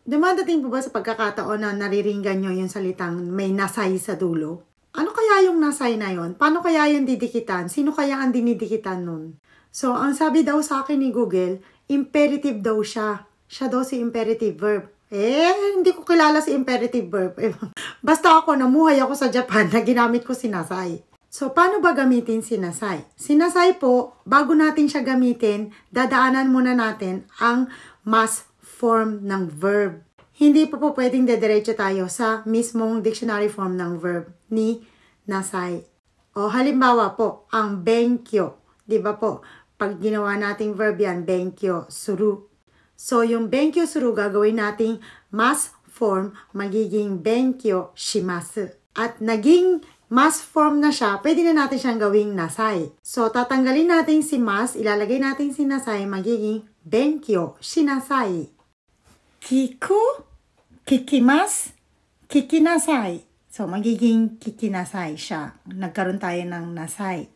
Dumadating po ba sa pagkakataon na nariringgan nyo yung salitang may nasay sa dulo? Ano kaya yung nasay na yon? Paano kaya yung didikitan? Sino kaya ang dinidikitan nun? So, ang sabi daw sa akin ni Google, imperative daw siya. Siya daw si imperative verb. Hindi ko kilala si imperative verb. Basta ako, namuhay ako sa Japan na ginamit ko sinasay. So, paano ba gamitin sinasay? Sinasay po, bago natin siya gamitin, dadaanan muna natin ang mas form ng verb. Hindi po pwedeng dediretso tayo sa mismong dictionary form ng verb ni nasay. O halimbawa po, ang benkyo. Di ba po, pag ginawa nating verb yan, benkyo, suru. So, yung benkyo, suru, gagawin nating mas form, magiging benkyo, shimasu. At naging mas form na siya, pwede na natin siyang gawing nasay. So, tatanggalin natin si mas, ilalagay natin si nasay, magiging benkyo, shinasai. Kiku, kikimas, kikinasai. So, magiging kikinasai siya. Nagkaroon tayo ng nasay.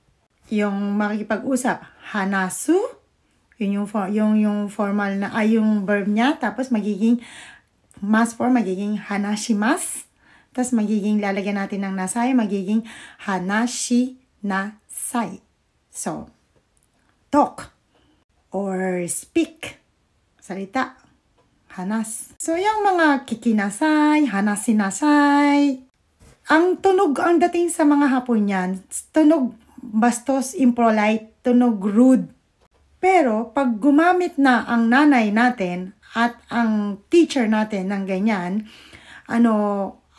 Yung makikipag-usap, hanasu, yun yung formal na, yung verb niya. Tapos, magiging mas form, magiging hanashimas. Tapos, magiging lalagyan natin ng nasay, magiging hanashi nasai. So, talk or speak. Salita. Hanas. So, yung mga kikinasay, hanasinasay, ang tunog ang dating sa mga Hapon yan, tunog bastos, impolite, tunog rude. Pero, pag gumamit na ang nanay natin at ang teacher natin ng ganyan,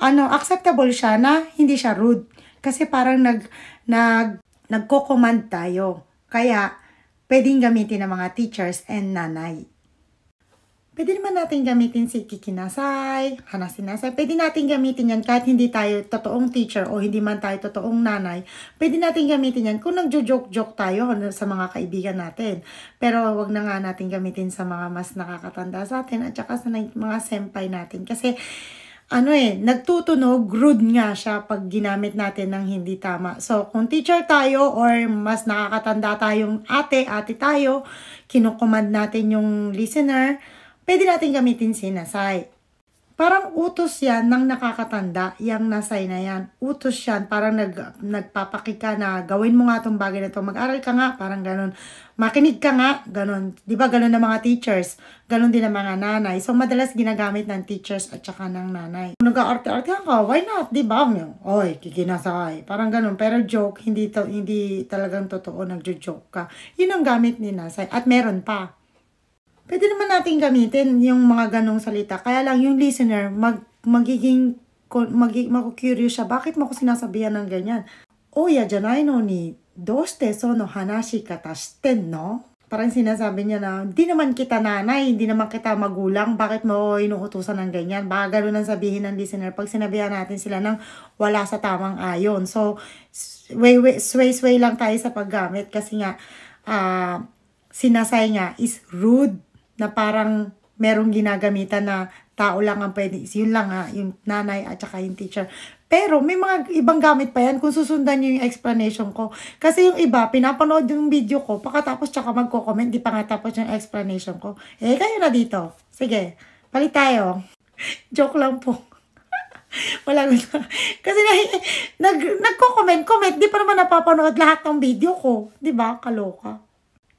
acceptable siya na hindi siya rude. Kasi parang nagko-command tayo. Kaya, pwedeng gamitin ng mga teachers and nanay. Pwede naman natin gamitin si kikinasay, hanasinasay. Pwede natin gamitin yan kahit hindi tayo totoong teacher o hindi man tayo totoong nanay. Pwede natin gamitin yan kung nagjo-joke-joke tayo sa mga kaibigan natin. Pero wag na nga natin gamitin sa mga mas nakakatanda sa atin at saka sa mga senpai natin. Kasi nagtutunog, rude nga siya pag ginamit natin ng hindi tama. So, kung teacher tayo or mas nakakatanda tayong ate tayo, kinukomand natin yung listener, pwede natin gamitin si nasay. Parang utos yan ng nakakatanda, yung nasay na yan. Utos yan, parang nagpapakika na gawin mo nga itong bagay na ito. Mag-aral ka nga, parang ganun. Makinig ka nga, ganun. Di ba ganun ng mga teachers? Ganun din ng mga nanay. So, madalas ginagamit ng teachers at saka ng nanay. Kung nag-arte-arte ka, why not? Di ba? Oy, kikinasay. Parang ganun. Pero joke, hindi talagang totoo nagjo-joke ka. Yun ang gamit ni nasay. At meron pa. Pwede naman natin gamitin yung mga ganong salita. Kaya lang yung listener, maku-curious siya. Bakit mo ko sinasabihan ng ganyan? Oya janai no ni, doste sono hanashi kata shitten no? Parang sinasabi niya na, di naman kita nanay, hindi naman kita magulang, bakit mo inuutusan ng ganyan? Baka gano'n ang sabihin ng listener pag sinabihan natin sila ng wala sa tamang ayon. So, sway lang tayo sa paggamit kasi nga, sinasay nga is rude. Na parang merong ginagamitan na tao lang ang pwede. Yun lang yung nanay at saka yung teacher. Pero may mga ibang gamit pa yan kung susundan nyo yung explanation ko. Kasi yung iba, pinapanood yung video ko, pakatapos tsaka magko-comment, di pa nga tapos yung explanation ko. Kayo na dito. Sige, palit tayo. Joke lang po. Wala ko na. Kasi nagko-comment, di pa naman napapanood lahat ng video ko. Di ba? Kaloka.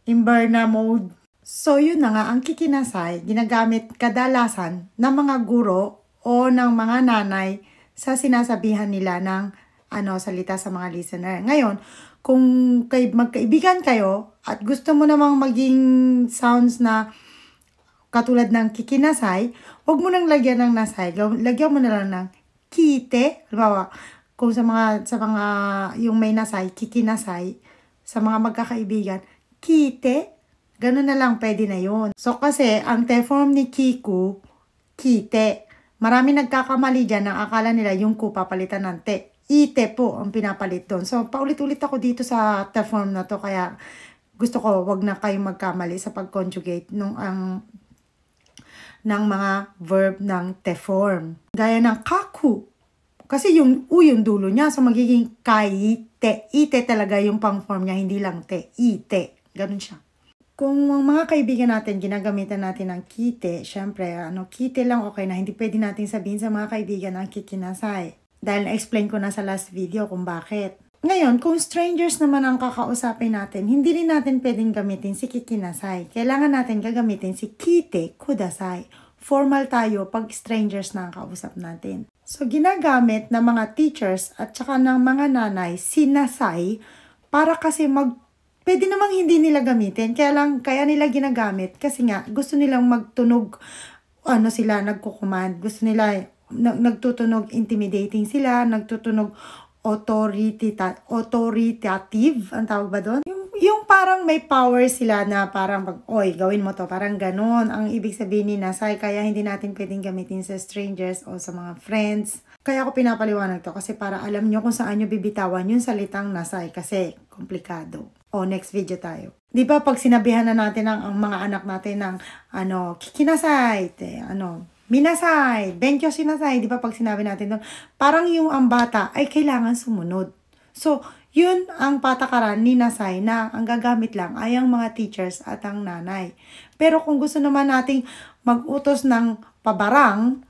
Inverna mode. So, yun na nga, ang kikinasay, ginagamit kadalasan ng mga guro o ng mga nanay sa sinasabihan nila ng salita sa mga listener. Ngayon, kung magkaibigan kayo at gusto mo namang maging sounds na katulad ng kikinasay, huwag mo nang lagyan ng nasay. Lagyan mo na lang ng kite. Halimbawa, kung sa mga yung may nasay, kikinasay, sa mga magkakaibigan, kite, ganun na lang, pwede na yun. So, kasi, ang te-form ni kiku, kite. Marami nagkakamali dyan na akala nila yung ku papalitan ng te. Ite po ang pinapalit doon. So, paulit-ulit ako dito sa te-form na to. Kaya, gusto ko, wag na kayong magkamali sa pag-conjugate ng mga verb ng te-form. Gaya ng kaku. Kasi yung dulo niya. So, magiging kaite. Ite talaga yung pang-form niya, hindi lang te. Ite. Ganun siya. Kung ang mga kaibigan natin, ginagamitan natin ng kite, syempre, kite lang okay na. Hindi pwede natin sabihin sa mga kaibigan ang kikinasay. Dahil na-explain ko na sa last video kung bakit. Ngayon, kung strangers naman ang kakausapin natin, hindi rin natin pwedeng gamitin si kikinasay. Kailangan natin gagamitin si kite kudasai. Formal tayo pag strangers na ang kausap natin. So, ginagamit ng mga teachers at saka ng mga nanay si nasay para kasi pwede namang hindi nila gamitin. Kaya nila ginagamit kasi nga gusto nilang magtunog, sila nagkukumand. Gusto nila, nagtutunog intimidating sila, nagtutunog authoritative, ang tawag ba doon? Yung parang may power sila na parang gawin mo to, parang ganon. Ang ibig sabihin ni nasay, kaya hindi natin pwedeng gamitin sa strangers o sa mga friends. Kaya ako pinapaliwanag to kasi para alam nyo kung saan nyo bibitawan yung salitang nasay kasi komplikado. Next video tayo. Di ba pag sinabihan na natin ang mga anak natin ng kikinasay, minasay, benkyo sinasay, di ba pag sinabi natin doon, parang yung ang bata ay kailangan sumunod. So, yun ang patakaran ni nasay na ang gagamit lang ay ang mga teachers at ang nanay. Pero kung gusto naman nating mag-utos ng pabarang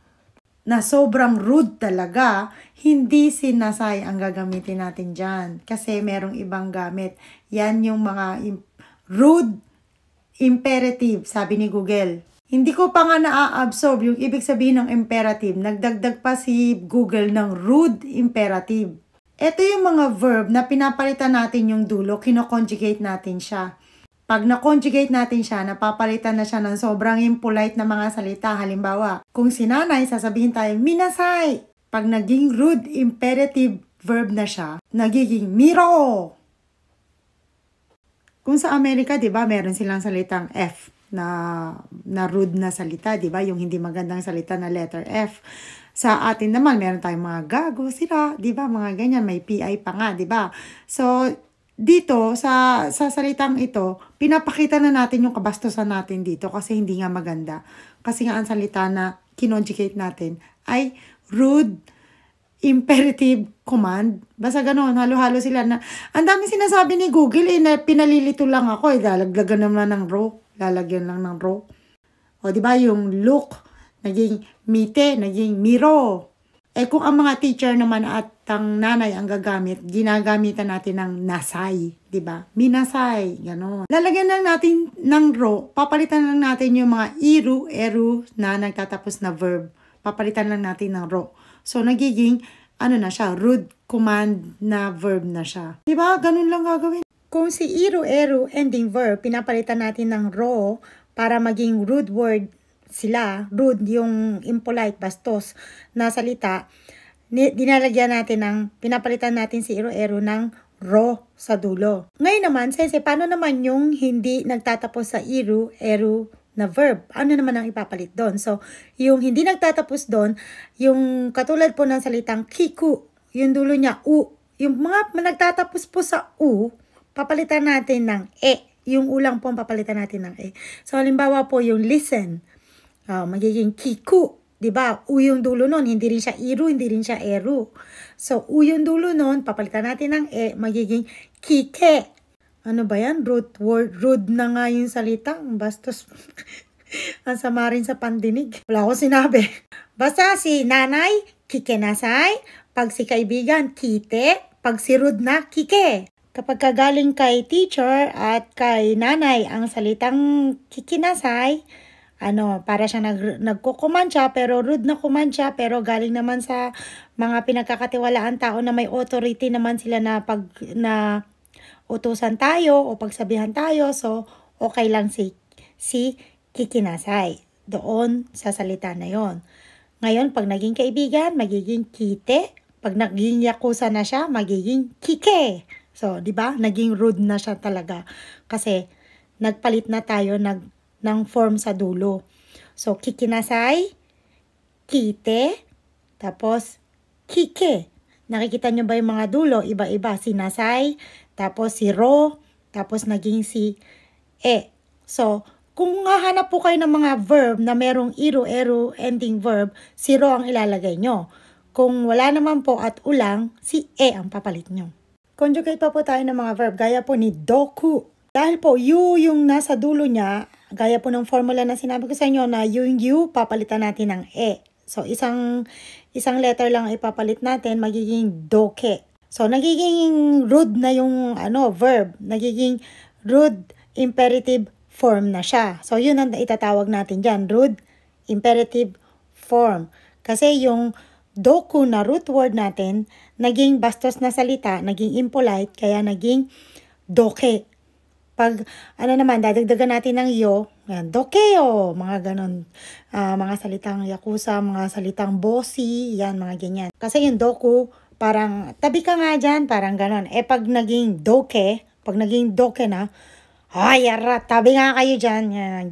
na sobrang rude talaga, hindi si nasay ang gagamitin natin dyan. Kasi merong ibang gamit. Yan yung mga rude imperative, sabi ni Google. Hindi ko pa nga na-absorb yung ibig sabihin ng imperative. Nagdagdag pa si Google ng rude imperative. Ito yung mga verb na pinapalitan natin yung dulo, kino-conjugate natin siya. Pag na-conjugate natin siya, napapalitan na siya ng sobrang impolite na mga salita. Halimbawa, kung sinanay, sasabihin tayo, minasay. Pag naging rude imperative verb na siya, nagiging miro. Kung sa Amerika, di ba, meron silang salitang F na rude na salita, di ba? Yung hindi magandang salita na letter F. Sa atin naman, meron tayong mga gago, sira, di ba? Mga ganyan, may PI pa nga, di ba? So, dito, sa salitang ito, pinapakita na natin yung kabastusan natin dito kasi hindi nga maganda. Kasi nga ang salita na kinonjugate natin ay rude imperative command. Basta ganoon, halo-halo sila na. Ang dami sinasabi ni Google, na pinalilito lang ako, lalaglagan naman ng raw. Lalagyan lang ng raw. O, di ba yung look, naging mite, naging miro. Kung ang mga teacher naman at ang nanay ang gagamit, ginagamitan natin ng nasay, di ba? Minasay, gano'n. Lalagyan lang natin ng ro, papalitan lang natin yung mga iru, eru na nagtatapos na verb. Papalitan lang natin ng ro. So, nagiging, na siya, rude command na verb na siya. Di ba? Ganun lang gagawin. Kung si iru, eru, ending verb, pinapalitan natin ng ro para maging rude word sila, rude, yung impolite, bastos na salita, dinalagyan natin pinapalitan natin si iru-eru ng ro sa dulo. Ngayon naman, paano naman yung hindi nagtatapos sa iru-eru na verb? Ano naman ang ipapalit doon? So, yung hindi nagtatapos doon, yung katulad po ng salitang kiku, yung dulo niya u, yung mga nagtatapos po sa u, papalitan natin ng e. Yung ulang po papalitan natin ng e. So, halimbawa po yung listen, magiging kiku, di ba? U yung dulo nun, hindi rin siya iru, hindi rin siya eru. So, u yung dulo nun, papalitan natin ng e, magiging kike. Ano ba yan? Rude na nga yung salita. Bastos. Ang sama rin sa pandinig. Wala akong sinabi. Basta si nanay, kikenasay. Pag si kaibigan, kite. Pag si rude na, kike. Kapag kagaling kay teacher at kay nanay ang salitang kikinasay, para siyang nagkukumansya, pero rude na kumansya, pero galing naman sa mga pinagkakatiwalaan tao na may authority naman sila na utusan tayo o pagsabihan tayo, so okay lang si kikinasay doon sa salita na yon. Ngayon, pag naging kaibigan, magiging kite. Pag naging yakuza na siya, magiging kike. So, di ba? Naging rude na siya talaga kasi nagpalit na tayo ng form sa dulo. So, kikinasay, kite, tapos kike. Nakikita nyo ba yung mga dulo? Iba-iba. Sinasay, tapos si ro, tapos naging si e. So, kung hahanap po kayo ng mga verb na merong iru, eru, ending verb, si ro ang ilalagay nyo. Kung wala naman po at ulang, si e ang papalit nyo. Conjugate pa po tayo ng mga verb, gaya po ni doku. Dahil po, U yung nasa dulo niya, gaya po ng formula na sinabi ko sa inyo na yung U, papalitan natin ng E. So, isang letter lang ipapalit natin, magiging doke. So, nagiging rude na yung verb. Nagiging rude imperative form na siya. So, yun ang itatawag natin dyan. Rude imperative form. Kasi yung doku na root word natin, naging bastos na salita, naging impolite, kaya naging doke. Pag, naman, dadagdagan natin ng yo, yan, dokeo, mga ganon, mga salitang yakuza, mga salitang bossy, yan, mga ganyan. Kasi yung doku, parang, tabi ka nga dyan, parang ganon. Pag naging doke na, ay, tabi nga kayo dyan,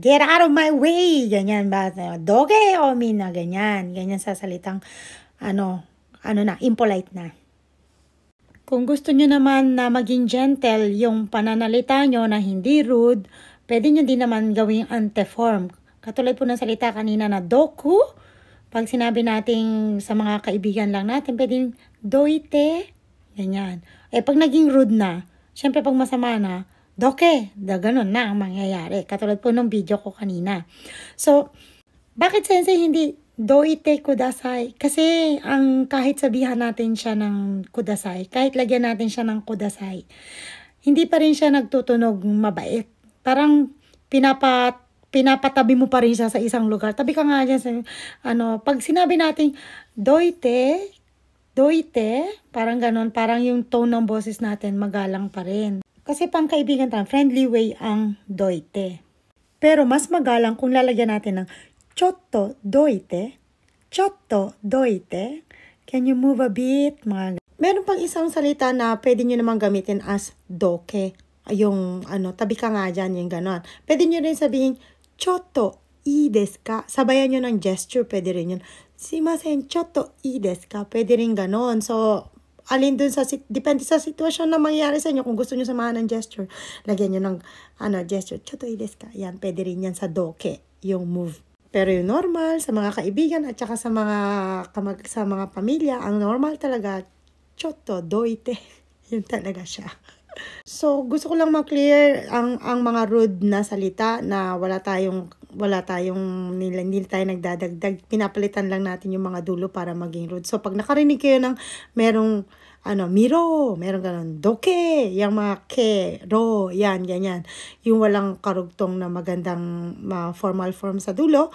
get out of my way, ganyan ba, dokeo, mina, ganyan sa salitang, impolite na. Kung gusto nyo naman na maging gentle yung pananalita nyo na hindi rude, pwede nyo din naman gawing anteform. Katulad po ng salita kanina na doku, pag sinabi natin sa mga kaibigan lang natin, pwedeng doite, ganyan. Pag naging rude na, syempre pag masama na, doke, ganun na ang mangyayari. Katulad po ng video ko kanina. So, bakit sensei hindi doite kudasai? Kasi kahit sabihan natin siya ng kudasai, kahit lagyan natin siya ng kudasai, hindi pa rin siya nagtutunog mabait. Parang pinapatabi mo pa rin siya sa isang lugar. Tabi ka nga dyan sa, pag sinabi natin doite, parang ganon, parang yung tone ng boses natin magalang pa rin. Kasi pangkaibigan tayo, friendly way ang doite. Pero mas magalang kung lalagyan natin ng chotto doite. Can you move a bit? Meron pang isang salita na pwede nyo naman gamitin as doke. Yung tabi ka nga dyan, yung ganon. Pwede nyo rin sabihin, chotto ii desu ka? Sabayan nyo ng gesture, pwede rin yun. Simasen, chotto ii desu ka? Pwede rin ganon. So, alin dun depende sa sitwasyon na mangyayari sa inyo. Kung gusto nyo samahan ng gesture, lagyan nyo ng gesture, chotto ii desu ka? Yan, pwede rin yan sa doke, yung move. Pero yung normal, sa mga kaibigan at saka sa mga pamilya, ang normal talaga, chotto, doite. Yun talaga siya. So, gusto ko lang ma-clear ang mga rude na salita na wala tayong hindi tayo nagdadagdag. Pinapalitan lang natin yung mga dulo para maging rude. So, pag nakarinig kayo ng merong miro, meron ganun, doke, yung mga ke, ro, yan, ganyan. Yung walang karugtong na magandang formal form sa dulo,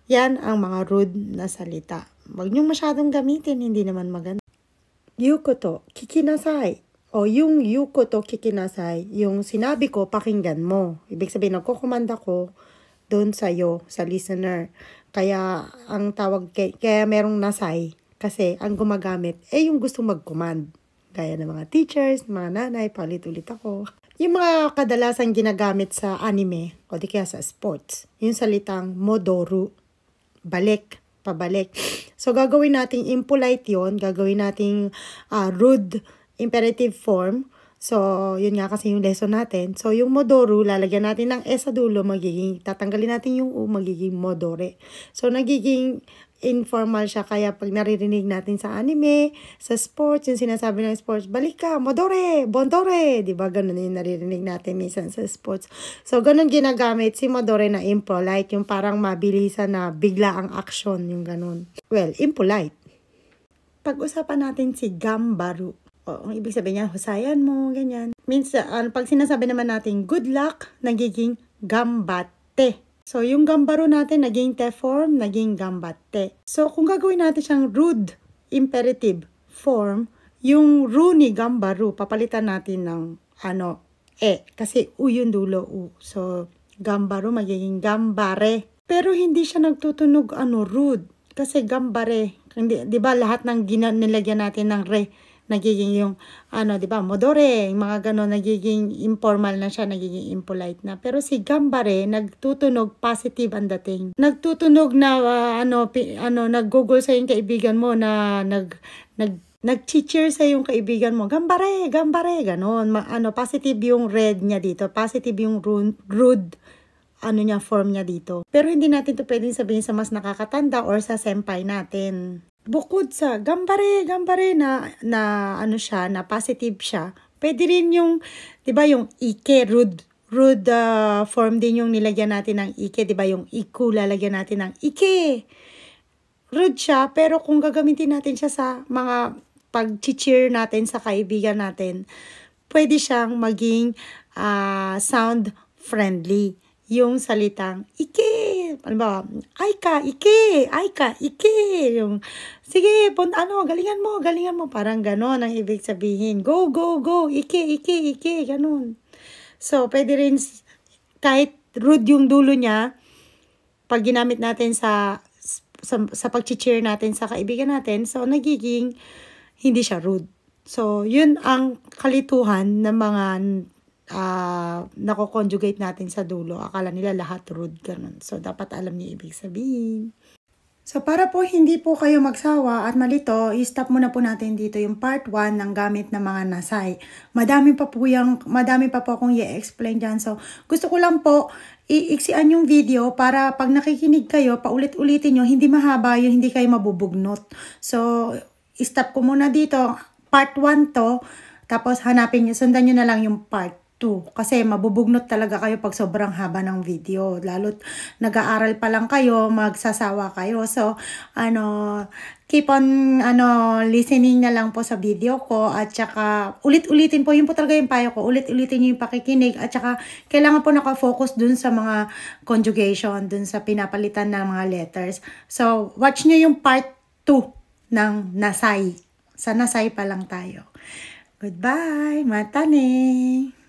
yan ang mga rude na salita. Huwag niyong masyadong gamitin, hindi naman maganda. Yukoto, kikinasai. O yung yukoto, kikinasai, yung sinabi ko, pakinggan mo. Ibig sabihin, nagkukumanda ko doon sa'yo, sa listener. Kaya, ang tawag, kaya merong nasai. Kasi, ang gumagamit, yung gusto mag-command. Gaya ng mga teachers, mga nanay, palit-ulit ako. Yung mga kadalasang ginagamit sa anime, o di kaya sa sports, yung salitang modoru, balik, pabalik. So, gagawin nating impolite yon, gagawin nating rude imperative form. So, yun nga kasi yung lesson natin. So, yung modoru, lalagyan natin ng e sa dulo, tatanggalin natin yung u, magiging modore. So, nagiging informal siya, kaya pag naririnig natin sa anime, sa sports, yung sinasabi ng sports, balik ka, modore, bondore, diba? Ganun yung naririnig natin minsan sa sports. So, ganun ginagamit si modore na impolite, yung parang mabilisan na bigla ang action, yung ganun. Well, impolite. Pag-usapan natin si gambaru. Ang ibig sabihin niya, husayan mo, ganyan. Minsan, pag sinasabi naman natin good luck, nagiging gambatte. So, yung gambaro natin, naging te form, naging gambatte. So, kung gagawin natin siyang rude imperative form, yung ru ni gambaro, papalitan natin ng kasi u yung dulo, u. So, gambaro, magiging gambare. Pero hindi siya nagtutunog, rude. Kasi gambare, di ba lahat ng nilagyan natin ng re, nagiging yung, di ba, modore, yung mga gano'n, nagiging informal na siya, nagiging impolite na. Pero si gambare, nagtutunog, positive ang dating. Nagtutunog na, nag-google sa yung kaibigan mo na, nag-cheer sa yung kaibigan mo, gambare, gano'n. Positive yung red niya dito, positive yung rude, form niya dito. Pero hindi natin to pwedeng sabihin sa mas nakakatanda or sa senpai natin. Bukod sa gambare na siya, na positive siya, pwede rin yung, di ba yung ike, rude rude form din yung nilagyan natin ng ike, di ba? Yung iku, lalagyan natin ng ike. Rude siya, pero kung gagamitin natin siya sa mga pag-cheer natin sa kaibigan natin, pwede siyang maging sound friendly. Yung salitang ike, ano ba? Ay ka, ike, ay ka, ike. Yung, sige, galingan mo. Parang ganon ang ibig sabihin. Go, go, go, ike, ike, ganon. So, pwede rin, kahit rude yung dulo niya, pag ginamit natin sa pag-cheer natin sa kaibigan natin, so nagiging hindi siya rude. So, yun ang kalituhan ng mga nako-conjugate natin sa dulo. Akala nila lahat rude, ganun. So, dapat alam niyo ibig sabihin. So, para po hindi po kayo magsawa at malito, i-stop muna po natin dito yung part 1 ng gamit ng mga nasay. Madami pa po akong i-explain dyan. So, gusto ko lang po iiksian yung video para pag nakikinig kayo, paulit-ulitin nyo, hindi mahaba yun, hindi kayo mabubugnot. So, i-stop ko muna dito. Part 1 to, tapos hanapin nyo, sundan nyo na lang yung part 2. Kasi mabubugnot talaga kayo pag sobrang haba ng video. Lalo't nag-aaral pa lang kayo, magsasawa kayo. So, keep on listening na lang po sa video ko. At saka, ulit-ulitin po. Yun po talaga yung payo ko. Ulit-ulitin nyo yung pakikinig. At saka, kailangan po nakafocus dun sa mga conjugation, dun sa pinapalitan ng mga letters. So, watch nyo yung part 2 ng nasay. Sa nasay pa lang tayo. Goodbye! Matane!